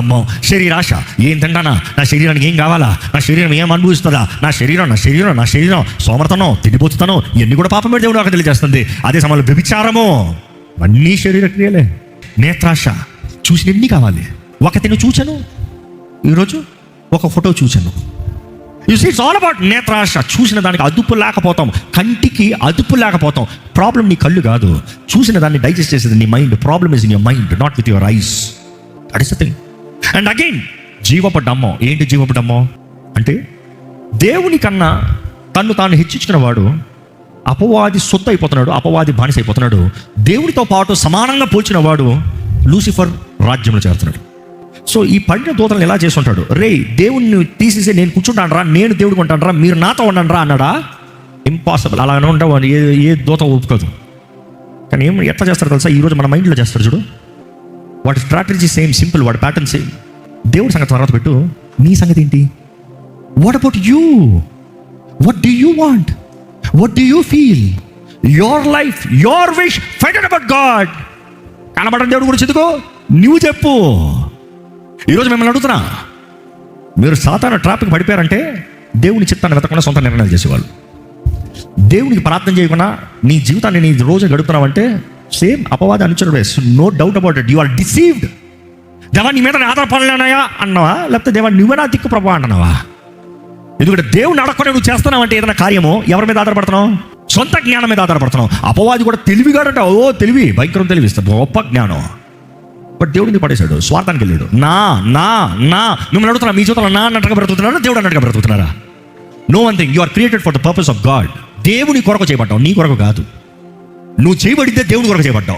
డమ్మం. శరీరాశ, ఏం తింటానా, నా శరీరానికి ఏం కావాలా, నా శరీరం ఏం అనుభవిస్తుందా, నా శరీరం సోమర్తనం, తిండిపోతుతాను, ఇవన్నీ కూడా పాపం మీద దేవుడు నాకు తెలియజేస్తుంది. అదే సమయంలో వ్యభిచారము, అన్నీ శరీర క్రియలే. నేత్రాశ, చూసిన ఎన్ని కావాలి. ఒకటిని చూశాను, ఈరోజు ఒక ఫోటో చూశాను. You see it's all about నేత్రాశ. చూసిన దానికి అదుపు లేకపోతాం, కంటికి అదుపు లేకపోతాం. ప్రాబ్లం నీ కళ్ళు కాదు, చూసిన దాన్ని డైజెస్ట్ చేసేది నీ mind. Problem is in your mind, not with your eyes. That is the thing. And again జీవపు డమ్మం. ఏంటి జీవపు డమ్మం అంటే, దేవుని కన్నా తన్ను తాను హెచ్చించుకున్న వాడు అపవాది సొత్తు అయిపోతున్నాడు, అపవాది బానిస అయిపోతున్నాడు. దేవుడితో పాటు సమానంగా పోల్చిన వాడు లూసిఫర్ రాజ్యంలో చేరుతున్నాడు. సో ఈ పడిన దూతలను ఎలా చేసి ఉంటాడు, రే దేవుణ్ణి తీసేసి నేను కూర్చుంటాను రా, నేను దేవుడికి ఉంటాను రా, మీరు నాతో ఉండండి రా అన్నాడా? ఇంపాసిబుల్. అలానే ఉండవు, ఏ దూత ఒప్పుకోదు. కానీ ఎట్లా చేస్తారు తెలుసా, ఈరోజు మన మైండ్లో చేస్తారు చూడు. వాటి స్ట్రాటజీ సేమ్, సింపుల్, వాటి ప్యాటర్న్ సేమ్. దేవుడి సంగతి తర్వాత పెట్టు, నీ సంగతి ఏంటి? What about you? What do you want? What do you feel? Your life, your wish, fight about God. కనబడని దేవుడి గురించి ఎందుకో నువ్వు చెప్పు. ఈరోజు మిమ్మల్ని అడుగుతున్నా, మీరు సాతాను ట్రాఫిక్ పడిపోయారంటే దేవుని చిత్తాన్ని వెతకుండా సొంత నిర్ణయాలు చేసేవాళ్ళు. దేవునికి ప్రార్థన చేయకుండా నీ జీవితాన్ని నీ రోజు గడుపుతున్నావంటే సేమ్ అపవాది అనుచరుడే. No doubt about it. You are deceived. దేవా నీ మీద ఆధారపడలేనాయా అన్నావా, లేకపోతే దేవా నువ్వే నా దిక్కు ప్రభా అంటున్నావా? ఎందుకంటే దేవుని అడగకుండా నువ్వు చేస్తున్నావంటే ఏదైనా కార్యము ఎవరి మీద ఆధారపడుతున్నావు? సొంత జ్ఞానం మీద ఆధారపడుతున్నావు. అపవాది కూడా తెలివిగాడంట, ఓ తెలివి, భయంకరం తెలివిస్తాడు, గొప్ప జ్ఞానం. బట్ దేవుడిని పడేశాడు, స్వార్థానికి వెళ్ళాడు. నా నా నా మిమ్మల్ని అడుగుతున్నా, మీ జీవితంలో నా అన్నట్టుగా బ్రతుకుతున్నారా, దేవుడు అన్నట్టుగా బ్రతుకుతున్నారా? No one thing, you are created for the purpose of God. దేవుని కొరకు చేయబడ్డావు, నీ కొరకు కాదు. నువ్వు చేయబడితే దేవుని కొరకు చేయబడ్డావు.